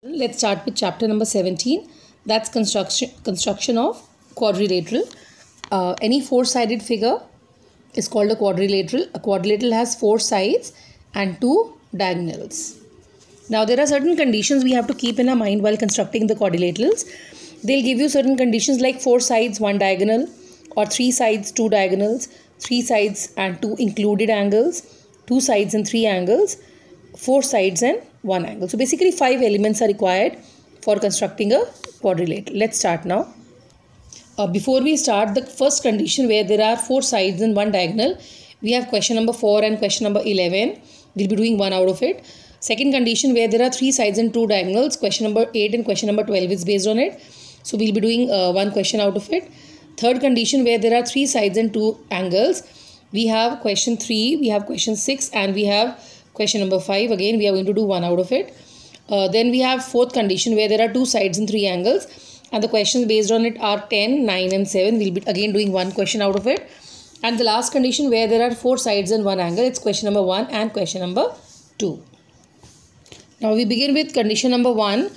Let's start with chapter number 17. That's construction of quadrilateral. Any four-sided figure is called a quadrilateral. A quadrilateral has four sides and two diagonals. Now there are certain conditions we have to keep in our mind while constructing the quadrilaterals. They'll give you certain conditions like four sides, one diagonal, or three sides, two diagonals, three sides and two included angles, two sides and three angles, four sides and one angle. So basically 5 elements are required for constructing a quadrilateral. Let's start now. Before we start, the first condition where there are 4 sides and one diagonal, we have question number 4 and question number 11. We'll be doing one out of it. Second condition where there are 3 sides and 2 diagonals, question number 8 and question number 12 is based on it. So we'll be doing one question out of it. Third condition where there are 3 sides and 2 angles, we have question 3, we have question 6 and we have question number 5. Again we are going to do one out of it. Then we have fourth condition where there are 2 sides and 3 angles, and the questions based on it are 10, 9 and 7. We'll be again doing one question out of it. And the last condition where there are 4 sides and 1 angle, it's question number 1 and question number 2. Now we begin with condition number 1.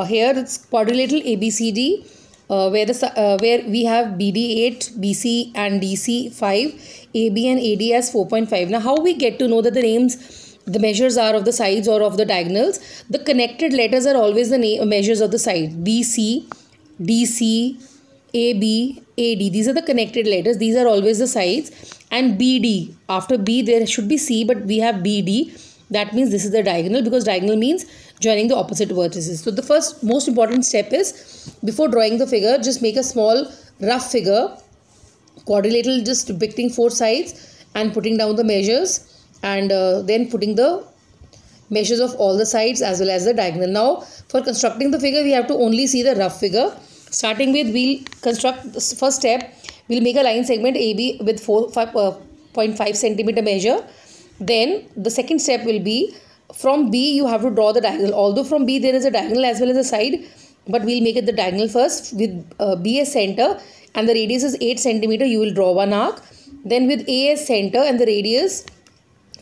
Here it's quadrilateral ABCD, where we have BD 8, BC and DC 5, AB and AD as 4.5. Now how we get to know that the measures are of the sides or of the diagonals? The connected letters are always the measures of the side. BC, DC, AB, AD. These are the connected letters. These are always the sides. And BD. After B there should be C, but we have BD. That means this is the diagonal, because diagonal means joining the opposite vertices. So the first most important step is, before drawing the figure, just make a small rough figure. Quadrilateral, just depicting 4 sides and putting down the measures, and then putting the measures of all the sides as well as the diagonal. Now for constructing the figure we have to only see the rough figure. Starting with, we'll construct the first step. We'll make a line segment AB with 5.5 centimeter measure. Then the second step will be, from B you have to draw the diagonal. Although from B there is a diagonal as well as a side, but we'll make it the diagonal first. With B as center and the radius is 8 centimeter, you will draw one arc. Then with A as center and the radius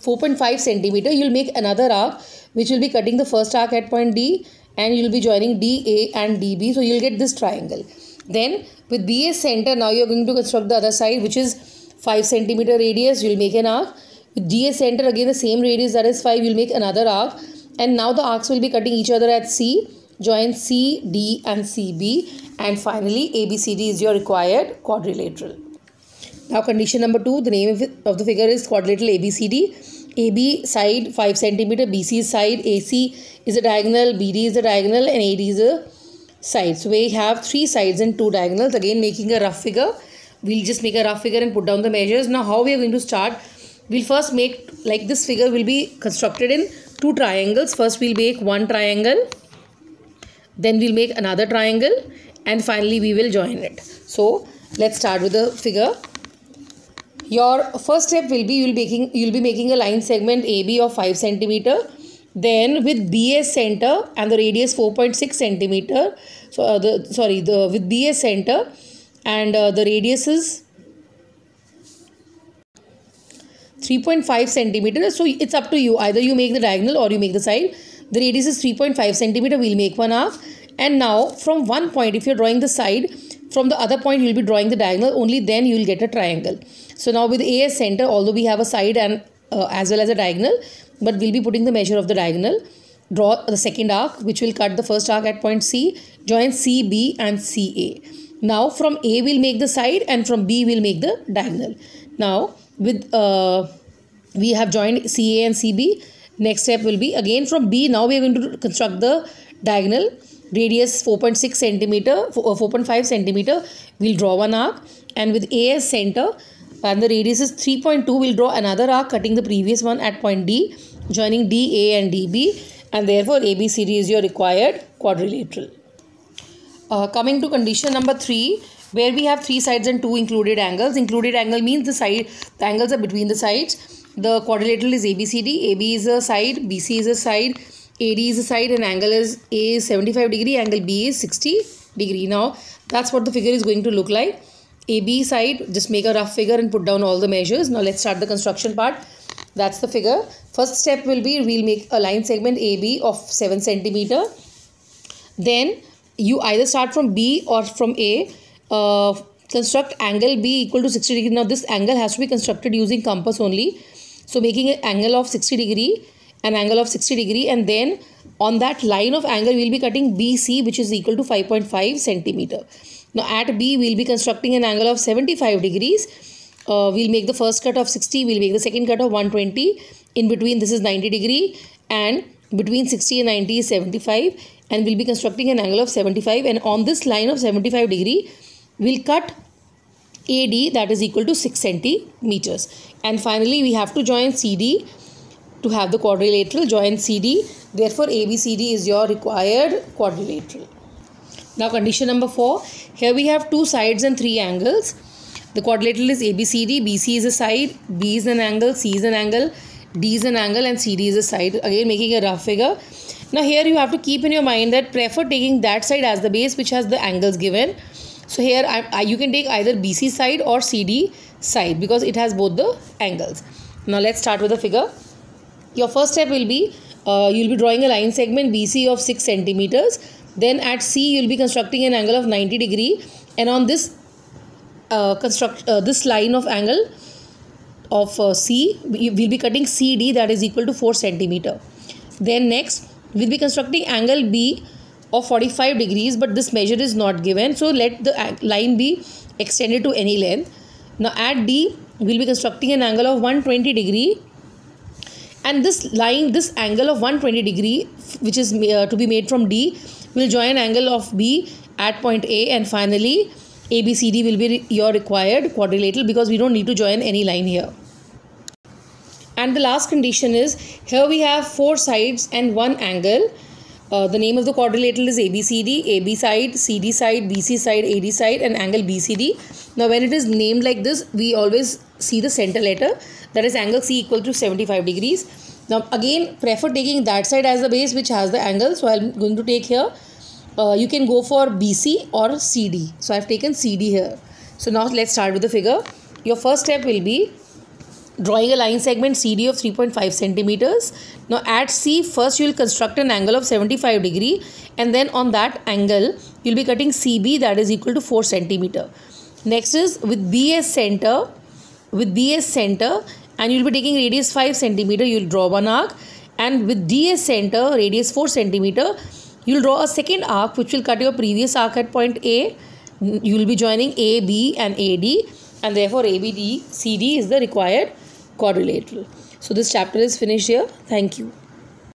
4.5 centimeter, you will make another arc which will be cutting the first arc at point D, and you will be joining DA and DB. So you will get this triangle. Then with B as center, now you are going to construct the other side, which is 5 centimeter radius. You will make an arc. With D as center, again the same radius, that is 5, you will make another arc. And now the arcs will be cutting each other at C. Join C, D and CB, and finally ABCD is your required quadrilateral. Now condition number 2, the name of the figure is quadrilateral ABCD. AB side 5 centimeter, BC side, AC is a diagonal, BD is a diagonal and AD is a side. So we have 3 sides and 2 diagonals. Again making a rough figure. We'll just make a rough figure and put down the measures. Now how we are going to start? We'll first make, like this figure will be constructed in 2 triangles. First we'll make one triangle, then we'll make another triangle, and finally we will join it. So let's start with the figure. Your first step will be, you'll be making a line segment AB of 5 centimeter. Then with B as center and the radius 4.6 centimeter. So with B as center and the radius is 3.5 centimeter. So it's up to you. Either you make the diagonal or you make the side. The radius is 3.5 centimeter. We'll make one arc. And now from one point, if you're drawing the side, from the other point you'll be drawing the diagonal. Only then you will get a triangle. So now with A as center, although we have a side and as well as a diagonal, but we'll be putting the measure of the diagonal. Draw the second arc which will cut the first arc at point C. Join CB and CA. Now from A we'll make the side and from B we'll make the diagonal. Now with we have joined CA and CB. Next step will be, again from B, now we are going to construct the diagonal. Radius 4.6 centimeter, 4.5 centimeter. We'll draw one arc, and with A as center and the radius is 3.2, we'll draw another arc cutting the previous one at point D, joining DA and DB, and therefore ABCD is your required quadrilateral. Coming to condition number 3, where we have 3 sides and 2 included angles. Included angle means the angles are between the sides. The quadrilateral is ABCD. AB is a side, BC is a side, AD is a side, and angle is A is 75 degree, angle B is 60 degree. Now that's what the figure is going to look like. AB side, just make a rough figure and put down all the measures. Now let's start the construction part. That's the figure. First step will be, we'll make a line segment AB of 7 centimeter. then you either start from B or from A. Construct angle B equal to 60 degree. Now this angle has to be constructed using compass only. So making an angle of 60 degree, an angle of 60 degree, and then on that line of angle we will be cutting BC, which is equal to 5.5 centimeter. Now at B we will be constructing an angle of 75 degrees. We'll make the first cut of 60, we'll make the second cut of 120. In between this is 90 degree, and between 60 and 90 is 75, and we'll be constructing an angle of 75, and on this line of 75 degree we'll cut AD, that is equal to 6 centimeters. And finally we have to join CD to have the quadrilateral. Join CD, therefore ABCD is your required quadrilateral. Now condition number 4, here we have 2 sides and 3 angles. The quadrilateral is ABCD, BC is a side, B is an angle, C is an angle, D is an angle, and CD is a side. Again making a rough figure. Now here you have to keep in your mind that prefer taking that side as the base which has the angles given. So here you can take either BC side or CD side because it has both the angles. Now let's start with the figure. Your first step will be, you will be drawing a line segment BC of 6 centimeters. Then at C you will be constructing an angle of 90 degree, and on this this line of angle of C, we will be cutting CD, that is equal to 4 centimeter. Then next we will be constructing angle B of 45 degrees, but this measure is not given, so let the line be extended to any length. Now at D we will be constructing an angle of 120 degree, and this line, this angle of 120 degree which is to be made from D, will join an angle of B at point A, and finally ABCD will be your required quadrilateral because we don't need to join any line here. And the last condition is, here we have 4 sides and 1 angle. The name of the quadrilateral is ABCD, AB side, CD side, BC side, AD side, and angle BCD. Now when it is named like this, we always see the center letter, that is angle C equal to 75 degrees. Now again prefer taking that side as the base which has the angle, so I am going to take here, you can go for BC or CD. So I have taken CD here. So now let's start with the figure. Your first step will be drawing a line segment CD of 3.5 centimeters. Now at C, first you will construct an angle of 75 degree, and then on that angle you will be cutting CB, that is equal to 4 centimeter. Next is with B as center, and you will be taking radius 5 centimeter, you will draw one arc, and with D as center, radius 4 centimeter, you will draw a second arc which will cut your previous arc at point A. You will be joining A, B and AD, and therefore ABCD is the required quadrilateral. So this chapter is finished here. Thank you.